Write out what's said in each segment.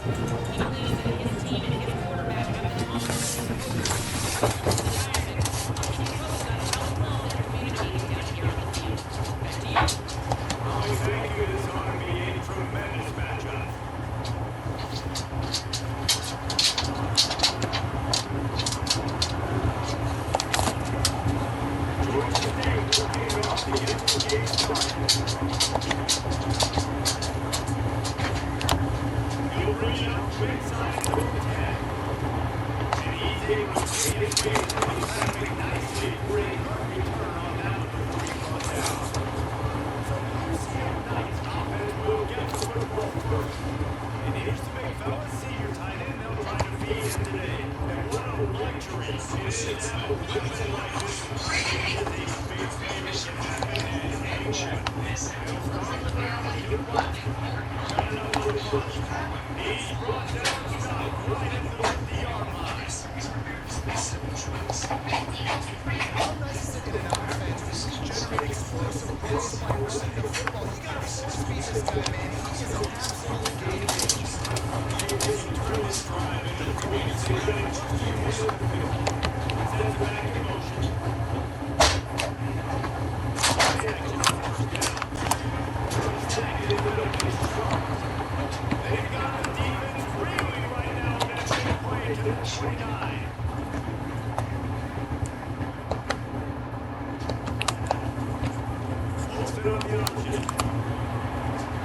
He believes in his team and his quarterback have been among the most focused and focused to the diamond. Can you tell us about how well they're communicating down here on the field? Back to you. Molly, thank you. This ought to be a tremendous matchup. Georgia State will kick it off to get this game started. He'll bring it out to inside to the 10. And he's able to make his way through the traffic nicely for a good return on that one before he goes down. So the UCF Knights offense will get the football first. And here's the big fella, senior tight end. They'll try to feed him today. And what a luxury it is to have a weapon like this. It is a space game that can happen at any moment. He'll start on the ground, he'll watch. Got another push. He's brought down, stopped right into the 50-yard line. How nice is it to get an offense to generate explosive plays by running the football? You got to force feed this guy, man. He is an absolute game changer. He turned this drive into the greatest running push he has on the field. Sends it back in motion. Play action, first down. Stack it in the middle, he's sharp. They've got the defense really right now on that big play to the 29. Open on the option.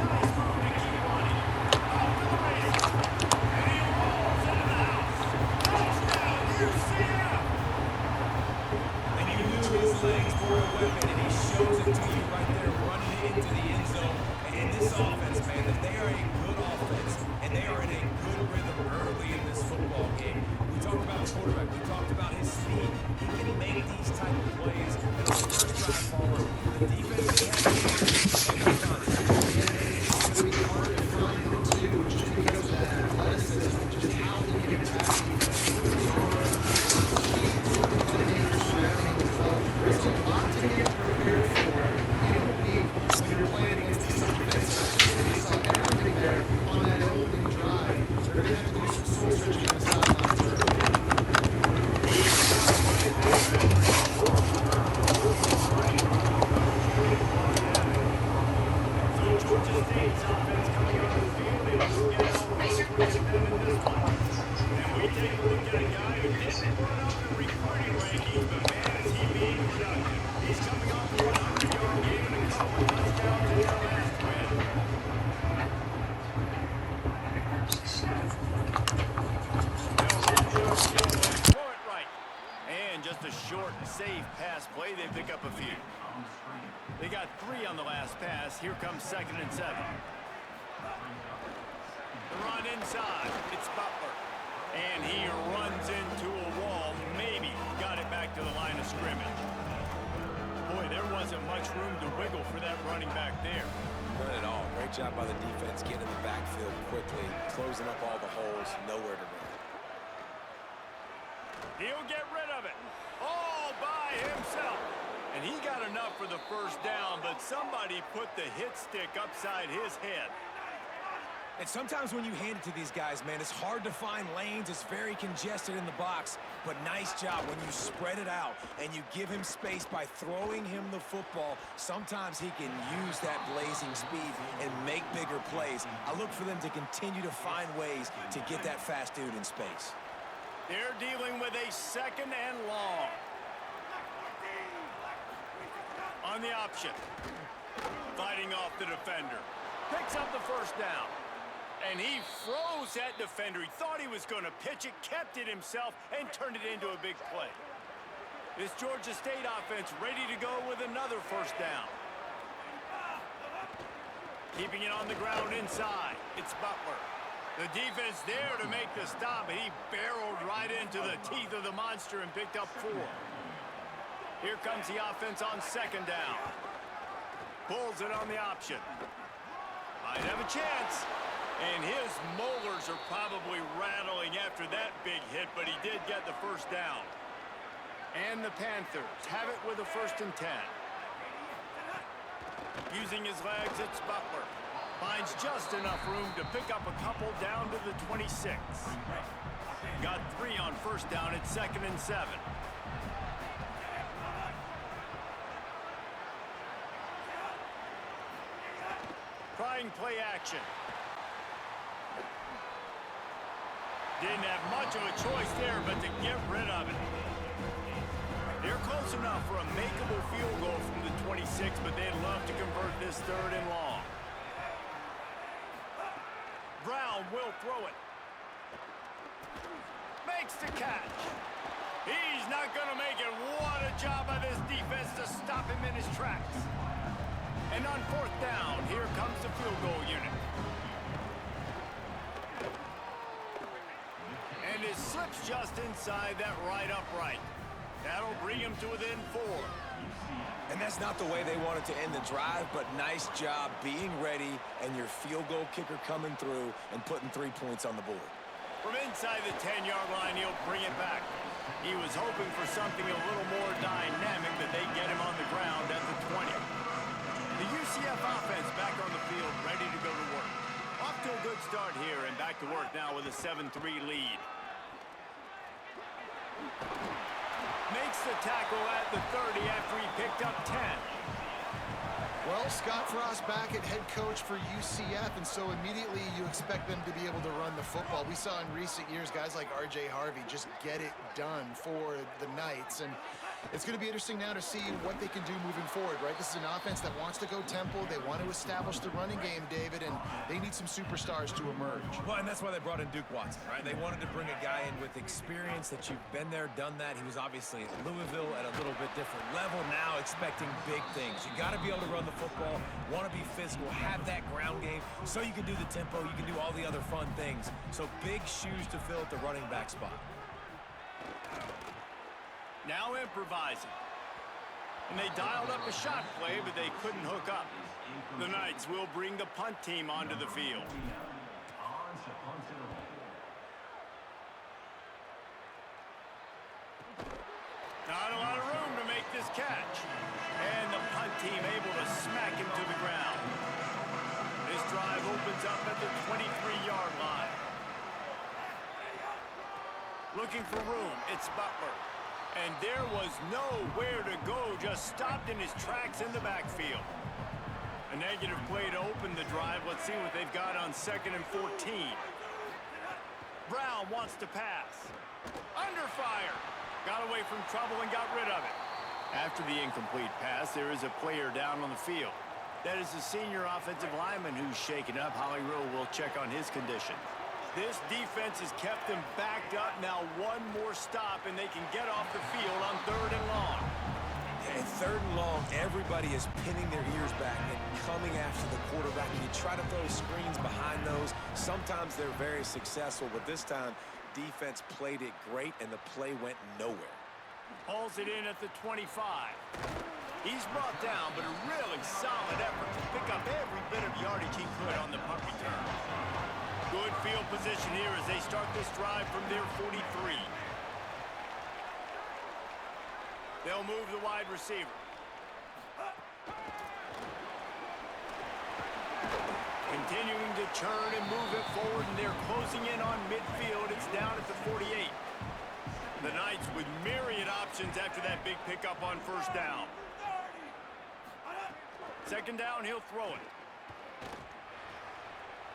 Nice move to keep running. Off to the races. And he rolls into the house. Touchdown, UCF! And you knew his legs were a weapon, and he shows it to you right there, running into the end zone. And this offense, man, that they are a good offense, and they are in a good rhythm early in this football game. We talked about the quarterback. We talked about his speed. He can make these type of plays. And on the first drive forward, the defense they have to it's going to be hard to find him too, just because of that athleticism, just how he can attack defense. There's a lot to get prepared for in a week when you're playing against this offense. They saw everything there on that opening drive. They're going to have to do some soul searching on the sidelines early. So Georgia State's offense coming on the field, they will get all the way through them in this one. And we take a look at a guy who didn't run up in recruiting rankings, but man, is he being productive. He's coming off a 100-yard game and a couple of touchdowns in their last win. Throw it right. And just a short, safe pass play. They pick up a few. They got 3 on the last pass. Here comes 2nd and 7. The run inside. It's Butler. And he runs into a wall. Maybe got it back to the line of scrimmage. Boy, there wasn't much room to wiggle for that running back there. None at all. Great job by the defense getting in the backfield quickly, closing up all the holes, nowhere to run. He'll get rid of it all by himself. And he got enough for the first down, but somebody put the hit stick upside his head. And sometimes when you hand it to these guys, man, it's hard to find lanes. It's very congested in the box. But nice job when you spread it out and you give him space by throwing him the football. Sometimes he can use that blazing speed and make bigger plays. I look for them to continue to find ways to get that fast dude in space. They're dealing with a 2nd and long. On the option. Fighting off the defender. Picks up the first down. And he froze that defender. He thought he was going to pitch it, kept it himself, and turned it into a big play. This Georgia State offense ready to go with another first down. Keeping it on the ground inside. It's Butler. The defense there to make the stop, and he barreled right into the teeth of the monster and picked up 4. Here comes the offense on 2nd down. Pulls it on the option. Might have a chance. And his molars are probably rattling after that big hit, but he did get the first down. And the Panthers have it with a 1st and 10. Using his legs, it's Butler. Finds just enough room to pick up a couple down to the 26. Got 3 on first down at 2nd and 7. Trying play action. Didn't have much of a choice there but to get rid of it. They're close enough for a makeable field goal from the 26, but they'd love to convert this 3rd and long. Brown will throw it. Makes the catch. He's not going to make it. What a job by this defense to stop him in his tracks. And on 4th down, here comes the field goal unit. And it slips just inside that right upright. That'll bring him to within 4. And that's not the way they wanted to end the drive, but nice job being ready and your field goal kicker coming through and putting 3 points on the board. From inside the 10-yard line, he'll bring it back. He was hoping for something a little more dynamic, that they get him on the ground at the 20. The UCF offense back on the field, ready to go to work. Off to a good start here and back to work now with a 7-3 lead. Makes the tackle at the 30 after he picked up 10. Well, Scott Frost back at head coach for UCF, and so immediately you expect them to be able to run the football. We saw in recent years guys like R.J. Harvey just get it done for the Knights, and it's going to be interesting now to see what they can do moving forward, right? This is an offense that wants to go tempo. They want to establish the running game, David, and they need some superstars to emerge. Well, and that's why they brought in Duke Watson, right? They wanted to bring a guy in with experience that you've been there, done that. He was obviously at Louisville at a little bit different level. Now expecting big things. You got to be able to run the football, want to be physical, have that ground game so you can do the tempo, you can do all the other fun things. So big shoes to fill at the running back spot. Now improvising. And they dialed up a shot play, but they couldn't hook up. The Knights will bring the punt team onto the field. Not a lot of room to make this catch. And the punt team able to smack him to the ground. This drive opens up at the 23-yard line. Looking for room, it's Butler. And there was nowhere to go, just stopped in his tracks in the backfield. A negative play to open the drive. Let's see what they've got on 2nd and 14. Brown wants to pass. Under fire. Got away from trouble and got rid of it. After the incomplete pass, there is a player down on the field. That is the senior offensive lineman who's shaken up. Holly Rowe will check on his condition. This defense has kept them backed up. Now one more stop, and they can get off the field on 3rd and long. And 3rd and long, everybody is pinning their ears back and coming after the quarterback. And you try to throw screens behind those. Sometimes they're very successful, but this time, defense played it great, and the play went nowhere. Hauls it in at the 25. He's brought down, but a really solid effort to pick up every bit of yardage he could on the punt return. Good field position here as they start this drive from their 43. They'll move the wide receiver. Continuing to churn and move it forward, and they're closing in on midfield. It's down at the 48. The Knights with myriad options after that big pickup on 1st down. 2nd down, he'll throw it.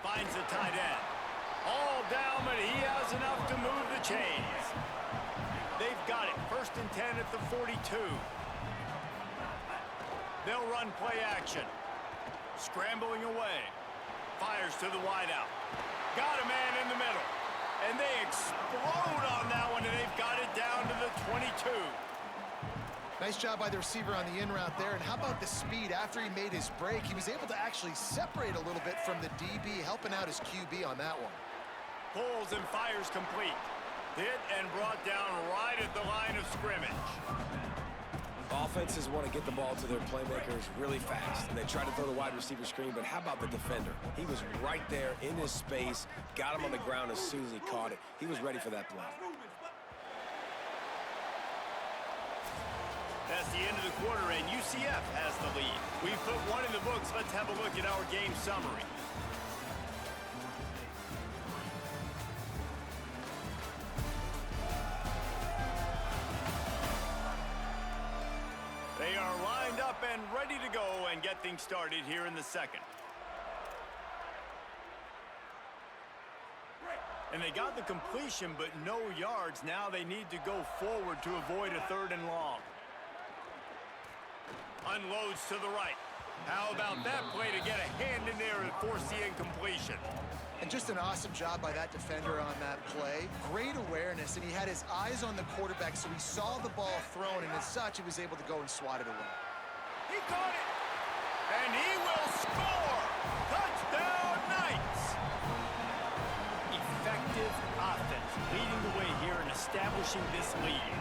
Finds the tight end. All down, but he has enough to move the chains. They've got it. 1st and 10 at the 42. They'll run play action. Scrambling away. Fires to the wideout. Got a man in the middle. And they explode on that one, and they've got it down to the 22. Nice job by the receiver on the in route there. And how about the speed? After he made his break, he was able to actually separate a little bit from the DB, helping out his QB on that one. Pulls and fires complete. Hit and brought down right at the line of scrimmage. Offenses want to get the ball to their playmakers really fast, and they try to throw the wide receiver screen, but how about the defender? He was right there in his space, got him on the ground as soon as he caught it. He was ready for that play. That's the end of the quarter, and UCF has the lead. We've put one in the books. Let's have a look at our game summary. get things started here in the second. And they got the completion, but no yards. Now they need to go forward to avoid a 3rd and long. Unloads to the right. How about that play to get a hand in there and force the incompletion? And just an awesome job by that defender on that play. Great awareness, and he had his eyes on the quarterback, so he saw the ball thrown, and as such, he was able to go and swat it away. He caught it, and he will score! Touchdown, Knights! Effective offense, leading the way here and establishing this lead.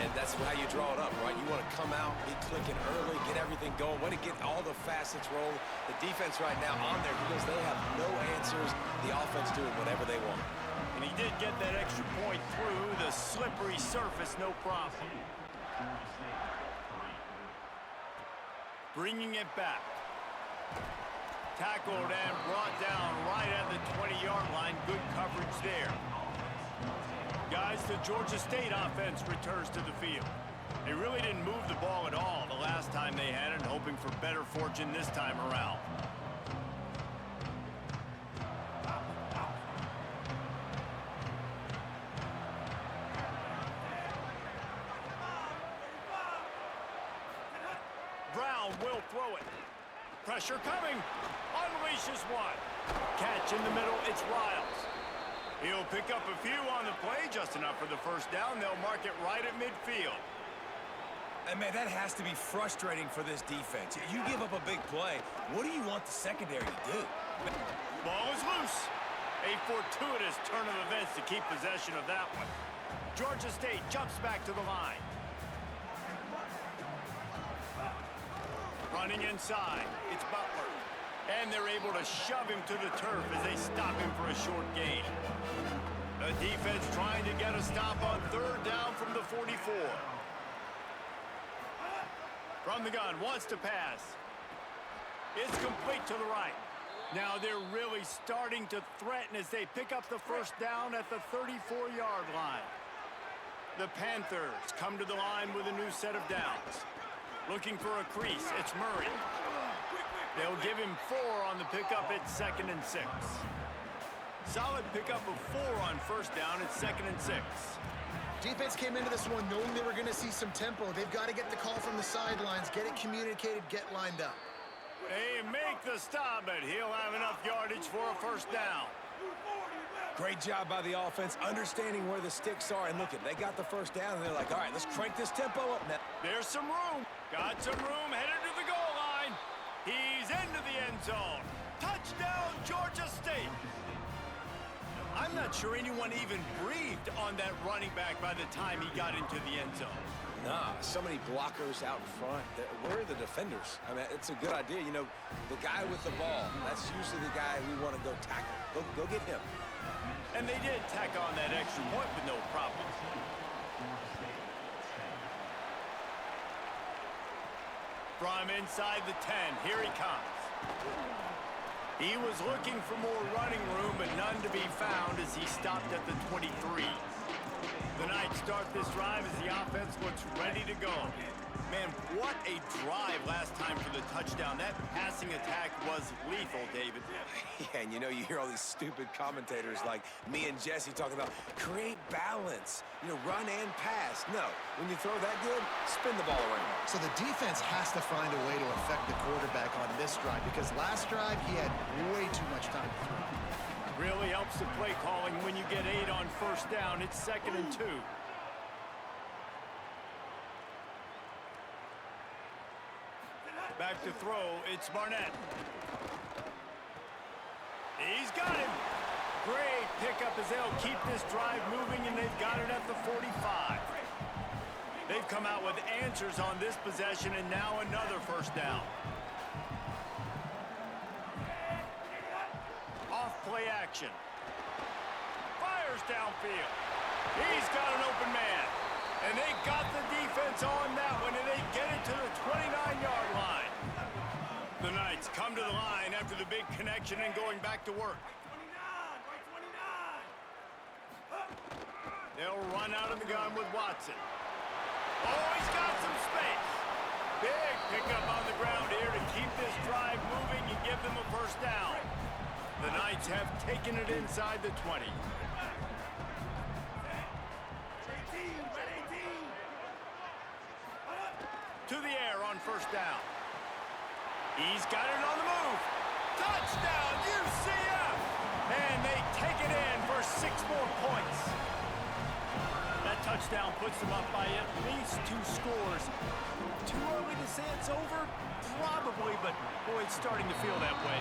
And that's how you draw it up, right? You want to come out, be clicking early, get everything going, want to get all the facets rolling. The defense right now on there because they have no answers. The offense doing whatever they want. And he did get that extra point through the slippery surface, no problem. Bringing it back. Tackled and brought down right at the 20-yard line. Good coverage there. Guys, the Georgia State offense returns to the field. They really didn't move the ball at all the last time they had it, hoping for better fortune this time around. Brown will throw it. Pressure coming. Unleashes one. Catch in the middle. It's Riles. He'll pick up a few on the play, just enough for the first down. They'll mark it right at midfield. And, man, that has to be frustrating for this defense. You give up a big play. What do you want the secondary to do? Ball is loose. A fortuitous turn of events to keep possession of that one. Georgia State jumps back to the line. Running inside. It's Butler. And they're able to shove him to the turf as they stop him for a short gain. The defense trying to get a stop on 3rd down from the 44. From the gun, wants to pass. It's complete to the right. Now they're really starting to threaten as they pick up the first down at the 34-yard line. The Panthers come to the line with a new set of downs. Looking for a crease, it's Murray. They'll give him 4 on the pickup at 2nd and 6. Solid pickup of 4 on first down at 2nd and 6. Defense came into this one knowing they were going to see some tempo. They've got to get the call from the sidelines, get it communicated, get lined up. They make the stop, but he'll have enough yardage for a first down. Great job by the offense, understanding where the sticks are. And look, they got the first down, and they're like, all right, let's crank this tempo up now. There's some room. Got some room, headed to the goal line. He's into the end zone. Touchdown, Georgia State. I'm not sure anyone even breathed on that running back by the time he got into the end zone. Nah, so many blockers out in front. Where are the defenders? I mean, it's a good idea. You know, the guy with the ball, that's usually the guy we want to go tackle. Go get him. And they did tack on that extra point with no problem. From inside the 10, here he comes. He was looking for more running room, but none to be found as he stopped at the 23. The Knights start this drive as the offense looks ready to go. Man, what a drive last time for the touchdown. That passing attack was lethal, David. Yeah, and you know, you hear all these stupid commentators like me and Jesse talking about create balance, you know, run and pass. No, when you throw that good, spin the ball around. So the defense has to find a way to affect the quarterback on this drive because last drive he had way too much time to throw. Really helps the play calling when you get 8 on first down. It's 2nd and 2. Back to throw, it's Barnett. He's got him. Great pickup as they'll keep this drive moving, and they've got it at the 45. They've come out with answers on this possession, and now another first down. Off play action. Fires downfield. He's got an open man. And they got the defense on that one, and they get it to the 29-yard line. The Knights come to the line after the big connection and going back to work. They'll run out of the gun with Watson. Oh, he's got some space. Big pickup on the ground here to keep this drive moving and give them a first down. The Knights have taken it inside the 20. To the air on first down. He's got it on the move. Touchdown, UCF! And they take it in for 6 more points. That touchdown puts them up by at least 2 scores. Too early to say it's over? Probably, but boy, it's starting to feel that way.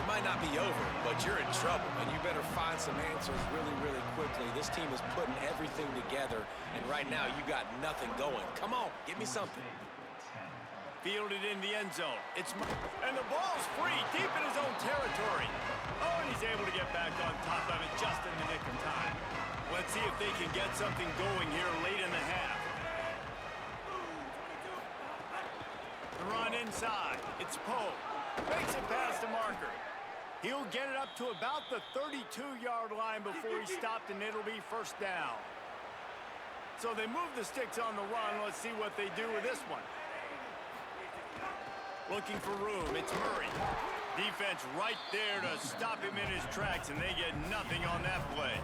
It might not be over, but you're in trouble, and you better find some answers really, really quickly. This team is putting everything together, and right now you got nothing going. Come on, give me something. Fielded in the end zone. And the ball's free, deep in his own territory. Oh, and he's able to get back on top of it just in the nick of time. Let's see if they can get something going here late in the half. The run inside. It's Poe. Makes it past the marker. He'll get it up to about the 32-yard line before he's stopped, and it'll be first down. So they move the sticks on the run. Let's see what they do with this one. Looking for room, it's Murray. Defense right there to stop him in his tracks, and they get nothing on that play.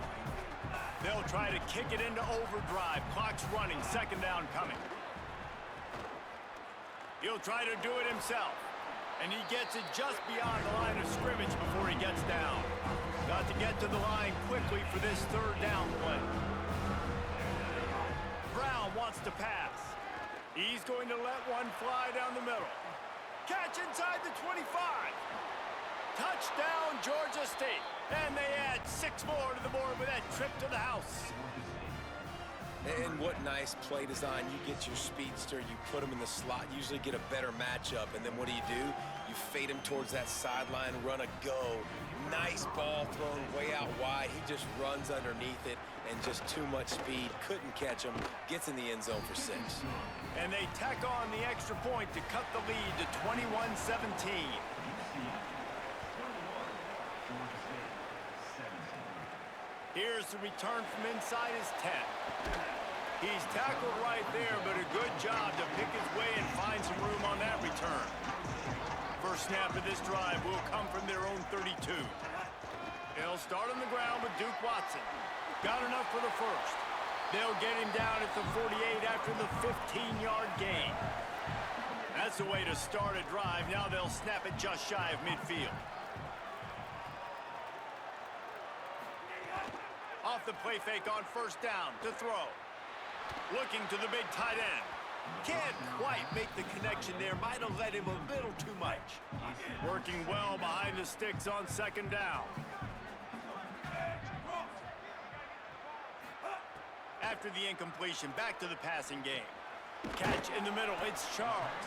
They'll try to kick it into overdrive. Clock's running, second down coming. He'll try to do it himself, and he gets it just beyond the line of scrimmage before he gets down. Got to get to the line quickly for this third down play. Brown wants to pass. He's going to let one fly down the middle. Catch inside the 25. Touchdown, Georgia State. And they add 6 more to the board with that trip to the house. And what nice play design. You get your speedster, you put him in the slot, usually get a better matchup, and then what do? You fade him towards that sideline, run a go. Nice ball thrown way out wide. He just runs underneath it, and just too much speed. Couldn't catch him. Gets in the end zone for 6. And they tack on the extra point to cut the lead to 21-17. Here's the return from inside his 10. He's tackled right there, but a good job to pick his way and find some room on that return. First snap of this drive will come from their own 32. They'll start on the ground with Duke Watson. Got enough for the first. They'll get him down at the 48 after the 15-yard gain. That's the way to start a drive. Now they'll snap it just shy of midfield. Off the play fake on first down to throw. Looking to the big tight end. Can't quite make the connection there. Might have let him a little too much. Working well behind the sticks on second down. After the incompletion, back to the passing game. Catch in the middle, it's Charles.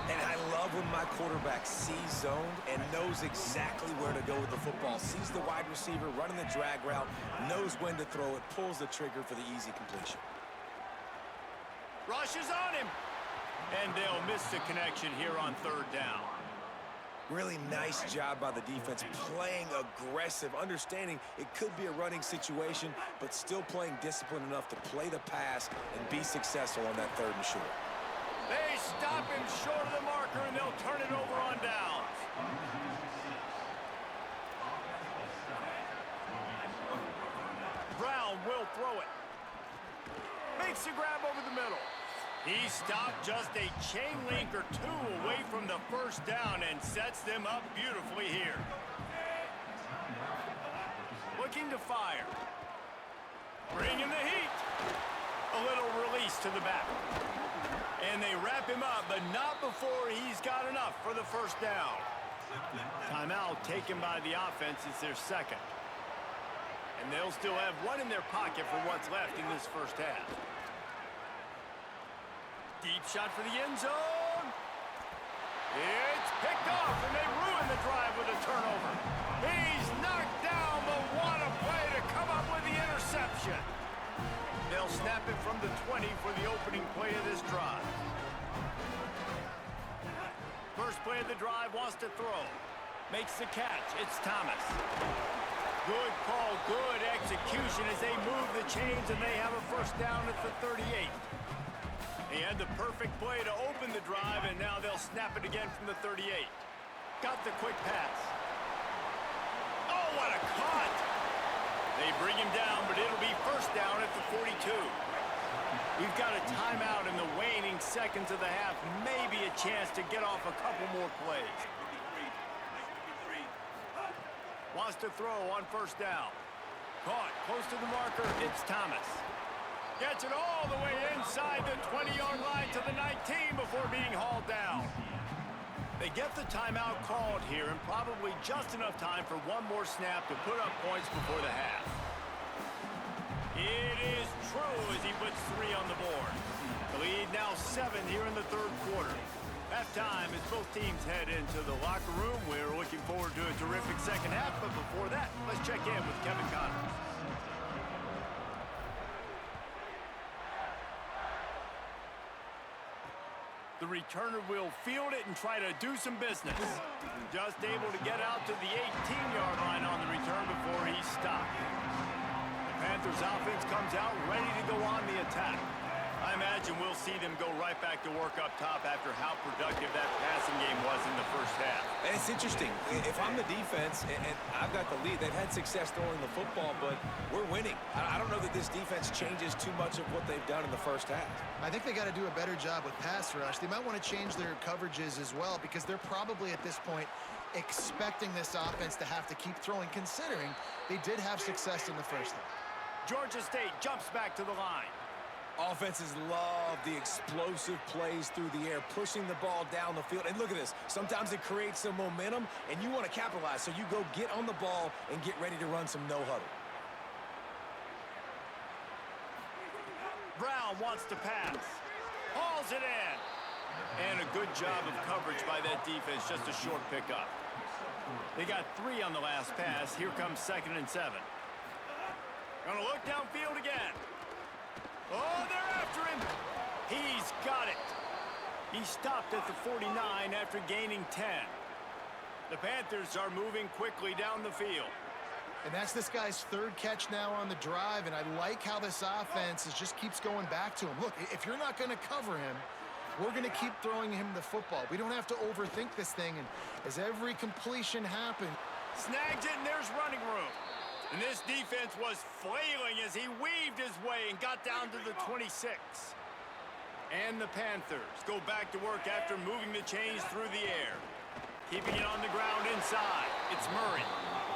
And I love when my quarterback sees zoned and knows exactly where to go with the football. Sees the wide receiver running the drag route, knows when to throw it, pulls the trigger for the easy completion. Rushes on him. And they'll miss the connection here on third down. Really nice job by the defense, playing aggressive, understanding it could be a running situation, but still playing disciplined enough to play the pass and be successful on that third and short. They stop him short of the marker, and they'll turn it over on downs. Brown will throw it. Makes the grab over the middle. He stopped just a chain link or 2 away from the first down and sets them up beautifully here. Looking to fire. Bringing the heat. A little release to the back. And they wrap him up, but not before he's got enough for the first down. Timeout taken by the offense. It's their second. And they'll still have one in their pocket for what's left in this first half. Deep shot for the end zone. It's picked off, and they ruin the drive with a turnover. He's knocked down, but what a play to come up with the interception. They'll snap it from the 20 for the opening play of this drive. First play of the drive, wants to throw. Makes the catch. It's Thomas. Good call, good execution as they move the chains, and they have a first down at the 38. He had the perfect play to open the drive, and now they'll snap it again from the 38. Got the quick pass. Oh, what a cut! They bring him down, but it'll be first down at the 42. We've got a timeout in the waning seconds of the half. Maybe a chance to get off a couple more plays. Wants to throw on first down. Caught close to the marker. It's Thomas. Gets it all the way inside the 20-yard line to the 19 before being hauled down. They get the timeout called here, and probably just enough time for one more snap to put up points before the half. It is true as he puts 3 on the board. The lead now 7 here in the third quarter. Halftime as both teams head into the locker room. We're looking forward to a terrific second half, but before that, let's check in with Kevin Connors. The returner will field it and try to do some business. Just able to get out to the 18-yard line on the return before he's stopped. The Panthers offense comes out ready to go on the attack. I imagine we'll see them go right back to work up top after how productive that passing game was in the first half. And it's interesting. If I'm the defense and I've got the lead, they've had success throwing the football, but we're winning. I don't know that this defense changes too much of what they've done in the first half. I think they got to do a better job with pass rush. They might want to change their coverages as well because they're probably at this point expecting this offense to have to keep throwing, considering they did have success in the first half. Georgia State jumps back to the line. Offenses love the explosive plays through the air, pushing the ball down the field. And look at this. Sometimes it creates some momentum, and you want to capitalize. So you go get on the ball and get ready to run some no-huddle. Brown wants to pass. Hauls it in. And a good job of coverage by that defense. Just a short pickup. They got 3 on the last pass. Here comes 2nd and 7. Gonna look downfield again. Oh, they're after him. He's got it. He stopped at the 49 after gaining 10. The Panthers are moving quickly down the field. And that's this guy's 3rd catch now on the drive, and I like how this offense just keeps going back to him. Look, if you're not going to cover him, we're going to keep throwing him the football. We don't have to overthink this thing, and as every completion happens... Snags it, and there's running room. And this defense was flailing as he weaved his way and got down to the 26. And the Panthers go back to work after moving the chains through the air. Keeping it on the ground inside. It's Murray.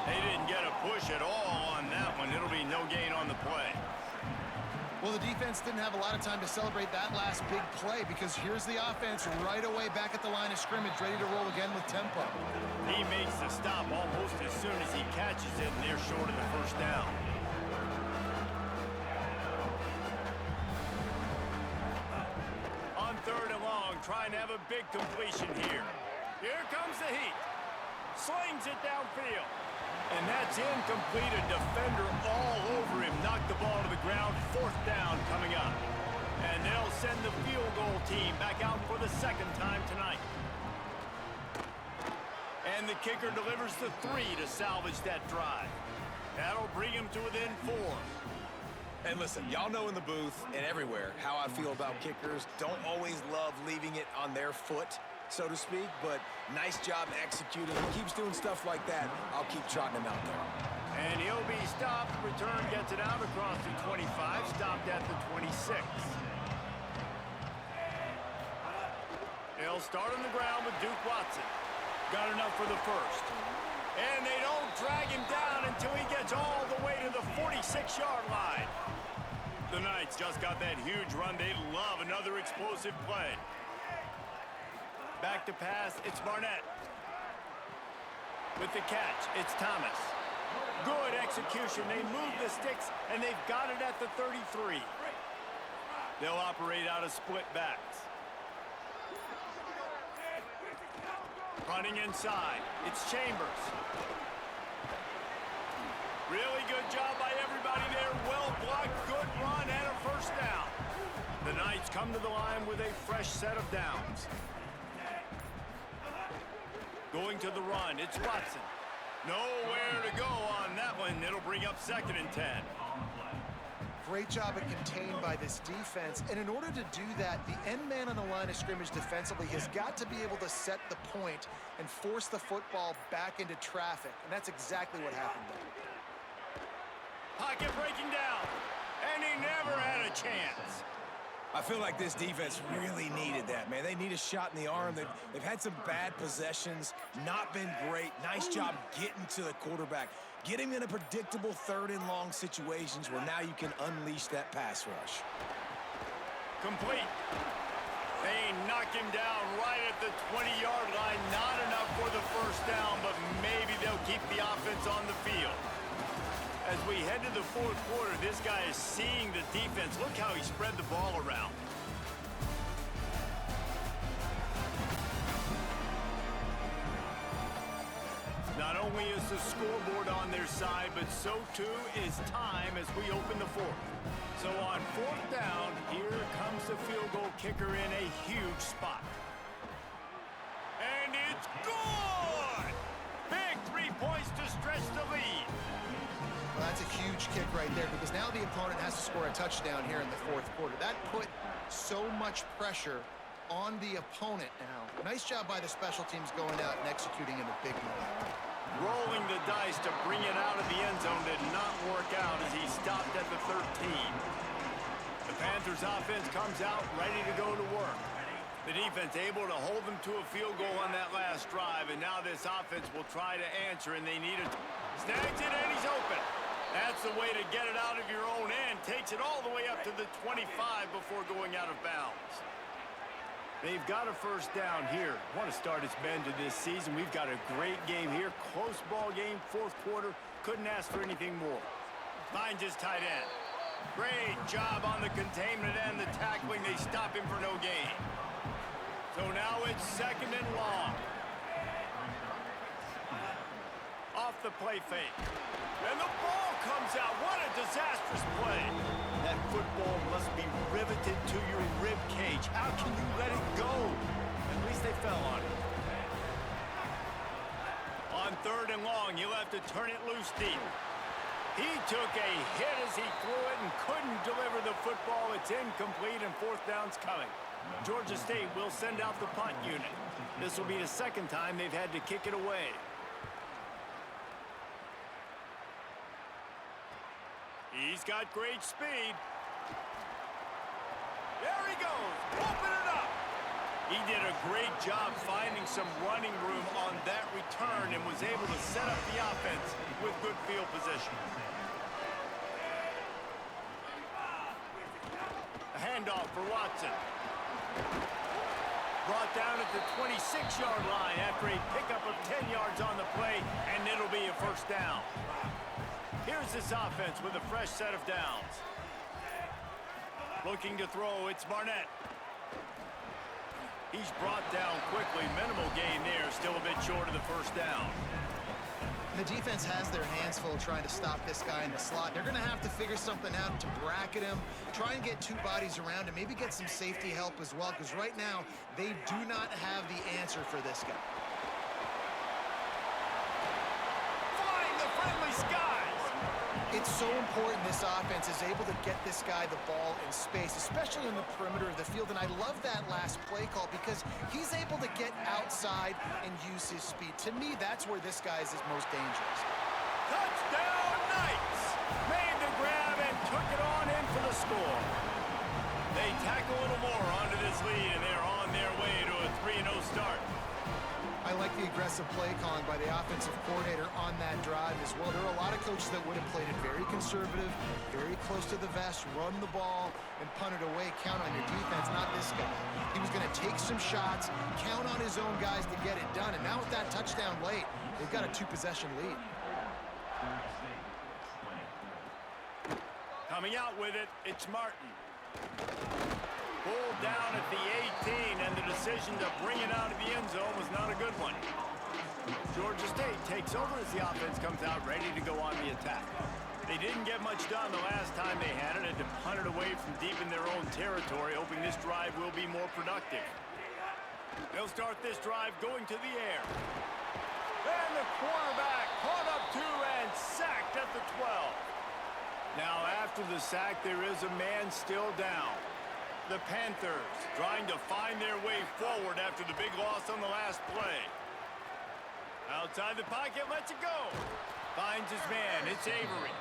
They didn't get a push at all on that one. It'll be no gain on the play. Well, the defense didn't have a lot of time to celebrate that last big play because here's the offense right away back at the line of scrimmage, ready to roll again with tempo. He makes the stop almost as soon as he catches it, and they're short of the first down. On 3rd and long, trying to have a big completion here. Here comes the heat. Slings it downfield. And that's incomplete. A defender all over him. Knocked the ball to the ground. 4th down coming up. And they'll send the field goal team back out for the 2nd time tonight. And the kicker delivers the 3 to salvage that drive. That'll bring him to within 4. And listen, y'all know in the booth and everywhere how I feel about kickers. Don't always love leaving it on their foot, so to speak, but nice job executing. He keeps doing stuff like that. I'll keep trotting him out there. And he'll be stopped. Return gets it out across the 25, stopped at the 26. They'll start on the ground with Duke Watson. Got enough for the first. And they don't drag him down until he gets all the way to the 46-yard line. The Knights just got that huge run. They love another explosive play. Back to pass, it's Barnett. With the catch, it's Thomas. Good execution. They move the sticks, and they've got it at the 33. They'll operate out of split backs. Running inside, it's Chambers. Really good job by everybody there. Well blocked, good run, and a first down. The Knights come to the line with a fresh set of downs. Going to the run, it's Watson. Nowhere to go on that one. It'll bring up 2nd and 10. Great job at contained by this defense. And in order to do that, the end man on the line of scrimmage defensively has got to be able to set the point and force the football back into traffic. And that's exactly what happened there. Pocket breaking down, and he never had a chance. I feel like this defense really needed that, man. They need a shot in the arm. They've had some bad possessions, not been great. Nice job getting to the quarterback, getting in a predictable 3rd and long situations where now you can unleash that pass rush. Complete. They knock him down right at the 20-yard line. Not enough for the first down, but maybe they'll keep the offense on the field. As we head to the 4th quarter, this guy is seeing the defense. Look how he spread the ball around. Not only is the scoreboard on their side, but so too is time as we open the 4th. So on 4th down, here comes the field goal kicker in a huge spot. And it's good! Big 3 points to stretch the lead. Well, that's a huge kick right there because now the opponent has to score a touchdown here in the 4th quarter. That put so much pressure on the opponent now. Nice job by the special teams going out and executing in a big moment. Rolling the dice to bring it out of the end zone did not work out as he stopped at the 13. The Panthers offense comes out ready to go to work. The defense able to hold them to a field goal on that last drive, and now this offense will try to answer, and they need it. Snags it, and he's open. That's the way to get it out of your own end. Takes it all the way up to the 25 before going out of bounds. They've got a first down here. Want to start its bend to this season. We've got a great game here. Close ball game, 4th quarter. Couldn't ask for anything more. Finds his tight end. Great job on the containment and the tackling. They stop him for no gain. So now it's 2nd and long. Off the play fake. And the ball comes out. What a disastrous play. That football must be riveted to your rib cage. How can you let it go? At least they fell on it. On 3rd and long, he'll have to turn it loose deep. He took a hit as he threw it and couldn't deliver the football. It's incomplete and 4th down's coming. Georgia State will send out the punt unit. This will be the 2nd time they've had to kick it away. He's got great speed. There he goes. Open it up. He did a great job finding some running room on that return and was able to set up the offense with good field position. A handoff for Watson. Brought down at the 26-yard line after a pickup of 10 yards on the play, and it'll be a first down. Here's this offense with a fresh set of downs. Looking to throw, it's Barnett. He's brought down quickly. Minimal gain there, still a bit short of the first down. The defense has their hands full trying to stop this guy in the slot. They're going to have to figure something out to bracket him, try and get 2 bodies around him, maybe get some safety help as well, because right now they do not have the answer for this guy. Flying the friendly skies! It's so important this offense is able to get this guy the ball in space, especially in the perimeter of the field. And I love that last play call because he's able to get outside and use his speed. To me, that's where this guy is his most dangerous. Touchdown Knights! Made the grab and took it on in for the score. They tack a little more onto this lead, and they're on their way to a 3-0 start. I like the aggressive play calling by the offensive coordinator on that drive as well. There are a lot of coaches that would have played it very conservative, very close to the vest, run the ball, and punt it away. Count on your defense, not this guy. He was going to take some shots, count on his own guys to get it done. And now with that touchdown late, they've got a 2-possession lead. Coming out with it, it's Martin. Pulled down at the 18, and the decision to bring it out of the end zone was not a good one. Georgia State takes over as the offense comes out ready to go on the attack. They didn't get much done the last time they had it, and to punt it away from deep in their own territory, hoping this drive will be more productive. They'll start this drive going to the air. And the quarterback caught up to and sacked at the 12. Now, after the sack, there is a man still down. The Panthers trying to find their way forward after the big loss on the last play. Outside the pocket, lets it go. Finds his man, it's Avery.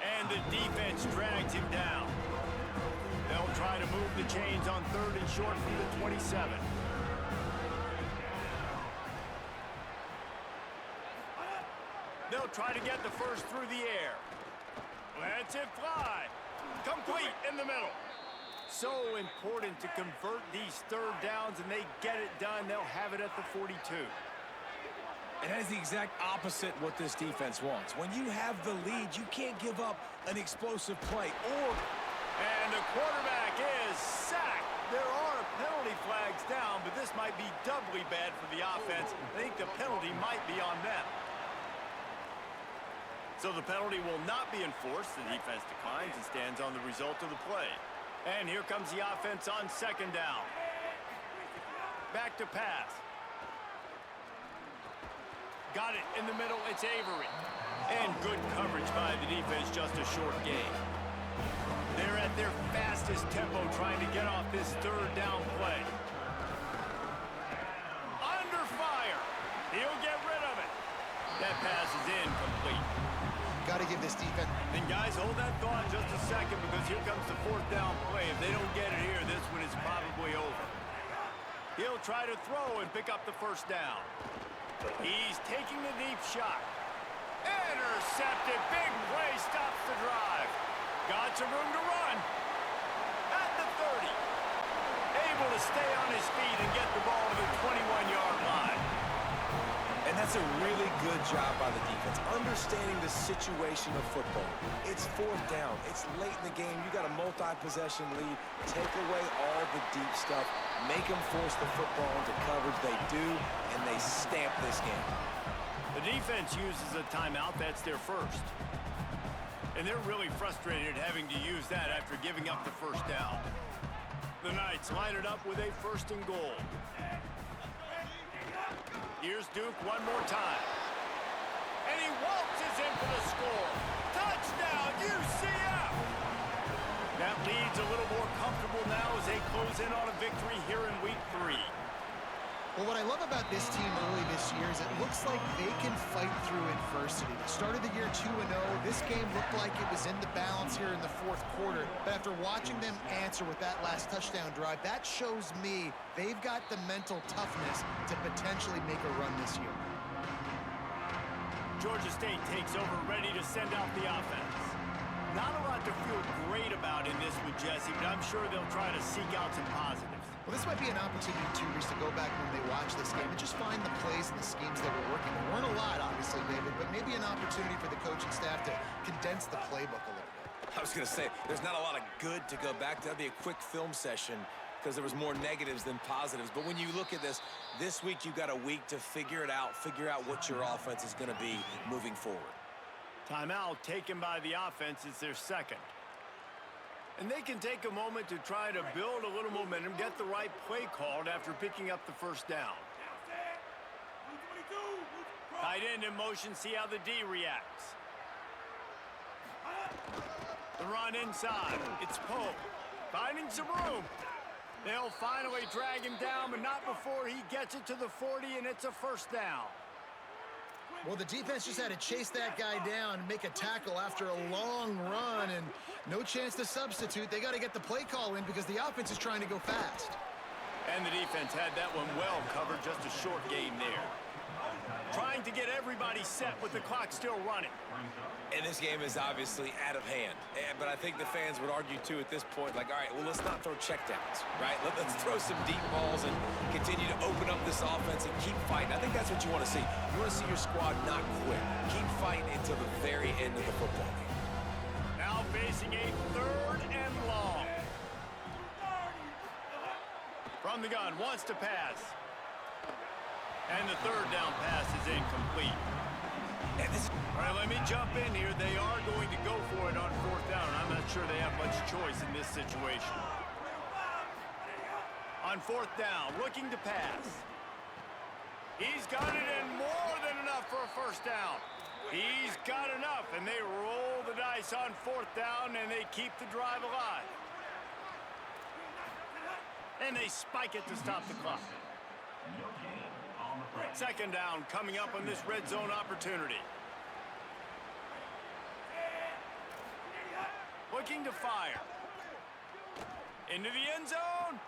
And the defense drags him down. They'll try to move the chains on 3rd and short from the 27. They'll try to get the first through the air. Lets it fly. Complete in the middle. So important to convert these 3rd downs, and they get it done. They'll have it at the 42. And that is the exact opposite what this defense wants. When you have the lead, you can't give up an explosive play. And the quarterback is sacked. There are penalty flags down, but this might be doubly bad for the offense. I think the penalty might be on them. So the penalty will not be enforced. The defense declines and stands on the result of the play. And here comes the offense on 2nd down. Back to pass. Got it in the middle. It's Avery. And good coverage by the defense, just a short gain. They're at their fastest tempo trying to get off this 3rd down play. Under fire. He'll get rid of it. That pass is incomplete. Got to give this defense. And guys, hold that thought just a second, because here comes the 4th down play. If they don't get it here, this one is probably over. He'll try to throw and pick up the 1st down. He's taking the deep shot. Intercepted. Big play stops the drive. Got some room to run. At the 30. Able to stay on his feet and get the ball to the 21-yard line. And that's a really good job by the defense, understanding the situation of football. It's 4th down. It's late in the game. You got a multi-possession lead. Take away all the deep stuff. Make them force the football into coverage. They do, and they stamp this game. The defense uses a timeout. That's their first. And they're really frustrated having to use that after giving up the 1st down. The Knights line it up with a 1st and goal. Here's Duke one more time. And he waltzes in for the score. Touchdown, UCF! That lead's a little more comfortable now as they close in on a victory here in week 3. Well, what I love about this team early this year is it looks like they can fight through adversity. They started the year 2-0. This game looked like it was in the balance here in the 4th quarter. But after watching them answer with that last touchdown drive, that shows me they've got the mental toughness to potentially make a run this year. Georgia State takes over, ready to send out the offense. Not a lot to feel great about in this one, Jesse, but I'm sure they'll try to seek out some positives. Well, this might be an opportunity, too, Reese, to go back when they watch this game and just find the plays and the schemes that were working. There weren't a lot, obviously, David, but maybe an opportunity for the coaching staff to condense the playbook a little bit. I was going to say, there's not a lot of good to go back to. That'd be a quick film session because there was more negatives than positives. But when you look at this week you've got a week to figure it out, figure out what your offense is going to be moving forward. Timeout taken by the offense is their 2nd. And they can take a moment to try to build a little momentum, get the right play called after picking up the 1st down. Tight end in motion, see how the D reacts. The run inside, it's Pope, finding some room. They'll finally drag him down, but not before he gets it to the 40, and it's a 1st down. Well, the defense just had to chase that guy down and make a tackle after a long run, and no chance to substitute. They got to get the play call in because the offense is trying to go fast. And the defense had that one well covered, just a short gain there. Trying to get everybody set with the clock still running. And this game is obviously out of hand. But I think the fans would argue, too, at this point, like, all right, well, let's not throw checkdowns, right? Let's throw some deep balls and continue to open up this offense and keep fighting. I think that's what you want to see. You want to see your squad not quit. Keep fighting until the very end of the football game. Now facing a 3rd and long. From the gun, wants to pass. And the 3rd down pass is incomplete. All right, let me jump in here. They are going to go for it on 4th down. I'm not sure they have much choice in this situation. On 4th down, looking to pass. He's got it in more than enough for a 1st down. He's got enough, and they roll roll the dice on 4th down, and they keep the drive alive. And they spike it to stop the clock. 2nd down coming up on this red zone opportunity. Looking to fire. Into the end zone.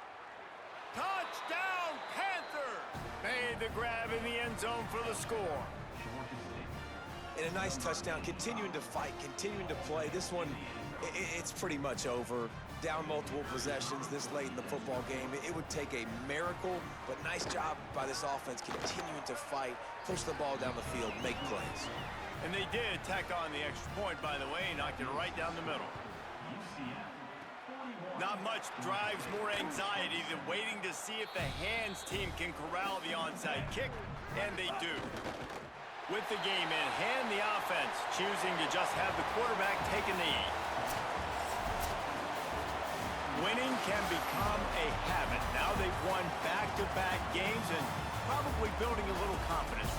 Touchdown, Panthers! Made the grab in the end zone for the score. And a nice touchdown, continuing to fight, continuing to play. This one, it's pretty much over. Down multiple possessions this late in the football game. It would take a miracle, but nice job by this offense continuing to fight, push the ball down the field, make plays. And they did tack on the extra point, by the way, knocked it right down the middle. Not much drives more anxiety than waiting to see if the hands team can corral the onside kick, and they do. With the game in hand, the offense choosing to just have the quarterback take a knee. Winning can become a habit. Now they've won back-to-back games and probably building a little confidence.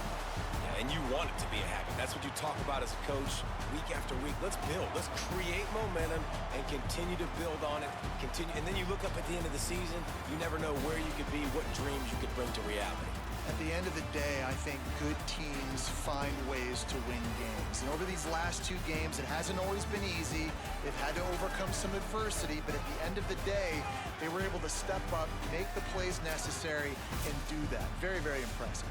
Yeah, and you want it to be a habit. That's what you talk about as a coach week after week. Let's build. Let's create momentum and continue to build on it. And then you look up at the end of the season, you never know where you could be, what dreams you could bring to reality. At the end of the day, I think good teams find ways to win games. And over these last 2 games, it hasn't always been easy. They've had to overcome some adversity, but at the end of the day, they were able to step up, make the plays necessary, and do that. Very, very impressive.